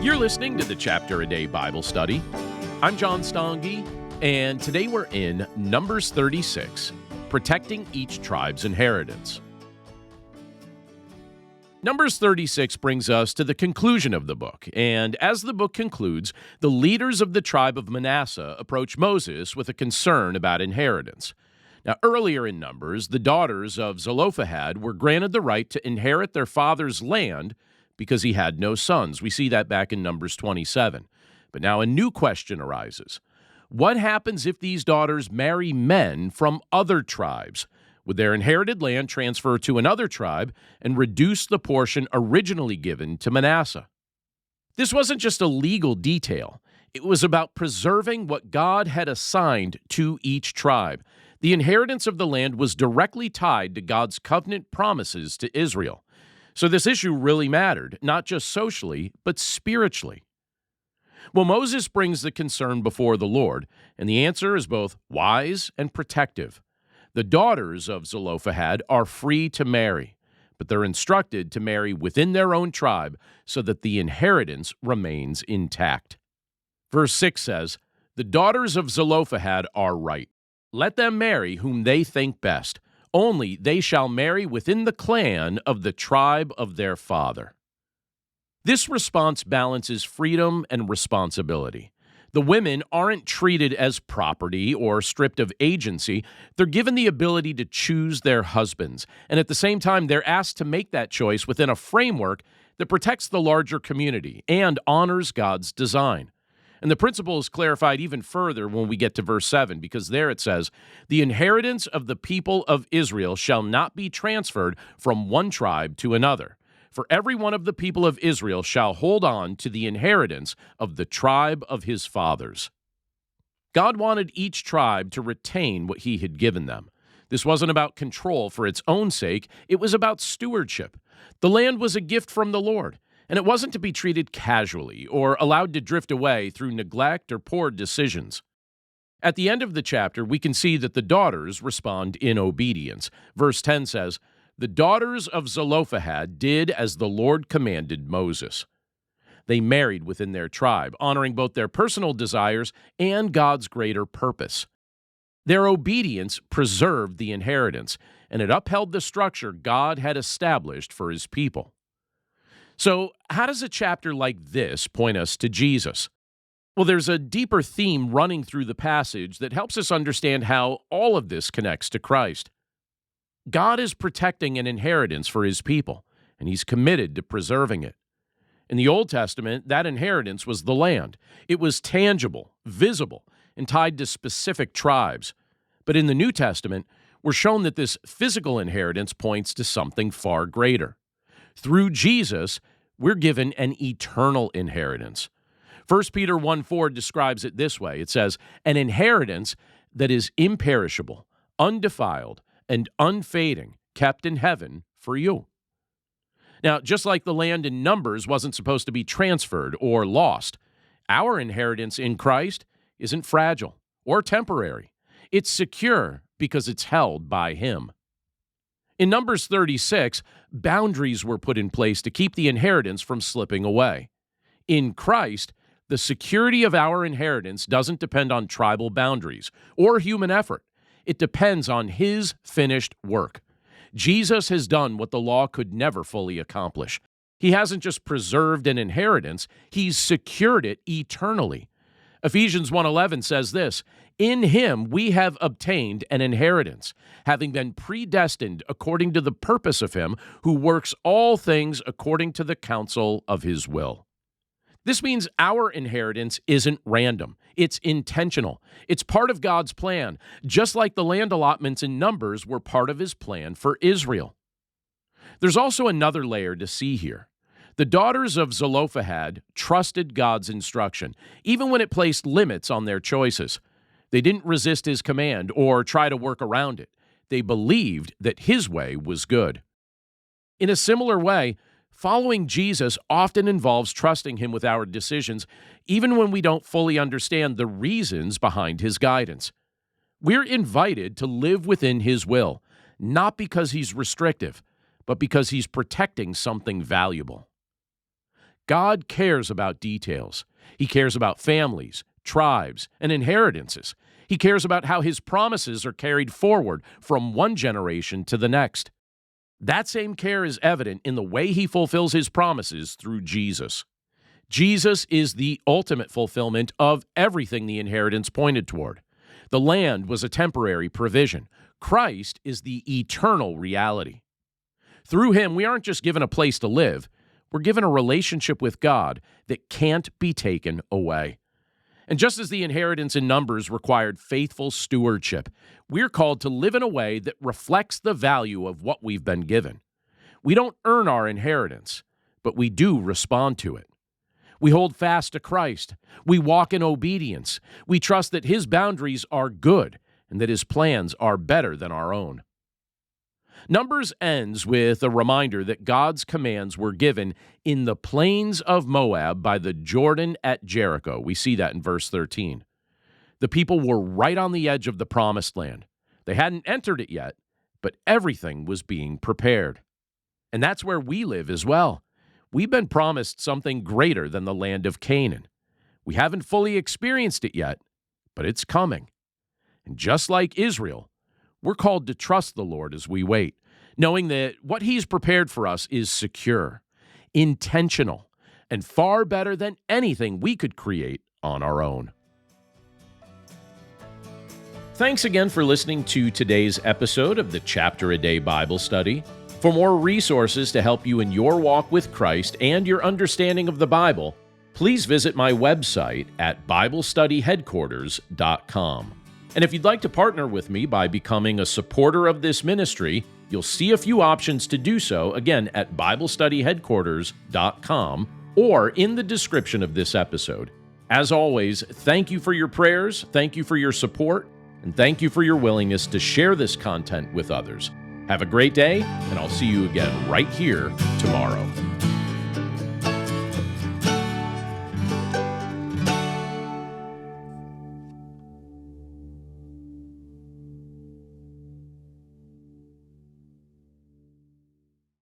You're listening to the Chapter a Day Bible Study. I'm John Stange, and today we're in Numbers 36, Protecting Each Tribe's Inheritance. Numbers 36 brings us to the conclusion of the book, and as the book concludes, the leaders of the tribe of Manasseh approach Moses with a concern about inheritance. Now, earlier in Numbers, the daughters of Zelophehad were granted the right to inherit their father's land because he had no sons. We see that back in Numbers 27. But now a new question arises. What happens if these daughters marry men from other tribes? Would their inherited land transfer to another tribe and reduce the portion originally given to Manasseh? This wasn't just a legal detail. It was about preserving what God had assigned to each tribe. The inheritance of the land was directly tied to God's covenant promises to Israel. So this issue really mattered, not just socially, but spiritually. Well, Moses brings the concern before the Lord, and the answer is both wise and protective. The daughters of Zelophehad are free to marry, but they're instructed to marry within their own tribe so that the inheritance remains intact. Verse 6 says, "The daughters of Zelophehad are right. Let them marry whom they think best. Only they shall marry within the clan of the tribe of their father." This response balances freedom and responsibility. The women aren't treated as property or stripped of agency. They're given the ability to choose their husbands, and at the same time, they're asked to make that choice within a framework that protects the larger community and honors God's design. And the principle is clarified even further when we get to verse 7, because there it says, "The inheritance of the people of Israel shall not be transferred from one tribe to another. For every one of the people of Israel shall hold on to the inheritance of the tribe of his fathers." God wanted each tribe to retain what he had given them. This wasn't about control for its own sake. It was about stewardship. The land was a gift from the Lord, and it wasn't to be treated casually or allowed to drift away through neglect or poor decisions. At the end of the chapter, we can see that the daughters respond in obedience. Verse 10 says, "The daughters of Zelophehad did as the Lord commanded Moses." They married within their tribe, honoring both their personal desires and God's greater purpose. Their obedience preserved the inheritance, and it upheld the structure God had established for his people. So, how does a chapter like this point us to Jesus? Well, there's a deeper theme running through the passage that helps us understand how all of this connects to Christ. God is protecting an inheritance for his people, and he's committed to preserving it. In the Old Testament, that inheritance was the land. It was tangible, visible, and tied to specific tribes. But in the New Testament, we're shown that this physical inheritance points to something far greater. Through Jesus, we're given an eternal inheritance. 1 Peter 1:4 describes it this way. It says, "An inheritance that is imperishable, undefiled, and unfading, kept in heaven for you." Now, just like the land in Numbers wasn't supposed to be transferred or lost, our inheritance in Christ isn't fragile or temporary. It's secure because it's held by him. In Numbers 36, boundaries were put in place to keep the inheritance from slipping away. In Christ, the security of our inheritance doesn't depend on tribal boundaries or human effort. It depends on his finished work. Jesus has done what the law could never fully accomplish. He hasn't just preserved an inheritance, he's secured it eternally. Ephesians 1:11 says this, "In him we have obtained an inheritance, having been predestined according to the purpose of him who works all things according to the counsel of his will." This means our inheritance isn't random. It's intentional. It's part of God's plan, just like the land allotments in Numbers were part of his plan for Israel. There's also another layer to see here. The daughters of Zelophehad trusted God's instruction, even when it placed limits on their choices. They didn't resist his command or try to work around it. They believed that his way was good. In a similar way, following Jesus often involves trusting him with our decisions, even when we don't fully understand the reasons behind his guidance. We're invited to live within his will, not because he's restrictive, but because he's protecting something valuable. God cares about details. He cares about families, tribes, and inheritances. He cares about how his promises are carried forward from one generation to the next. That same care is evident in the way he fulfills his promises through Jesus. Jesus is the ultimate fulfillment of everything the inheritance pointed toward. The land was a temporary provision. Christ is the eternal reality. Through him, we aren't just given a place to live. We're given a relationship with God that can't be taken away. And just as the inheritance in Numbers required faithful stewardship, we're called to live in a way that reflects the value of what we've been given. We don't earn our inheritance, but we do respond to it. We hold fast to Christ. We walk in obedience. We trust that his boundaries are good and that his plans are better than our own. Numbers ends with a reminder that God's commands were given in the plains of Moab by the Jordan at Jericho. We see that in verse 13. The people were right on the edge of the promised land. They hadn't entered it yet, but everything was being prepared. And that's where we live as well. We've been promised something greater than the land of Canaan. We haven't fully experienced it yet, but it's coming. And just like Israel, we're called to trust the Lord as we wait, knowing that what he's prepared for us is secure, intentional, and far better than anything we could create on our own. Thanks again for listening to today's episode of the Chapter a Day Bible Study. For more resources to help you in your walk with Christ and your understanding of the Bible, please visit my website at BibleStudyHeadquarters.com. And if you'd like to partner with me by becoming a supporter of this ministry, you'll see a few options to do so, again, at BibleStudyHeadquarters.com or in the description of this episode. As always, thank you for your prayers, thank you for your support, and thank you for your willingness to share this content with others. Have a great day, and I'll see you again right here tomorrow.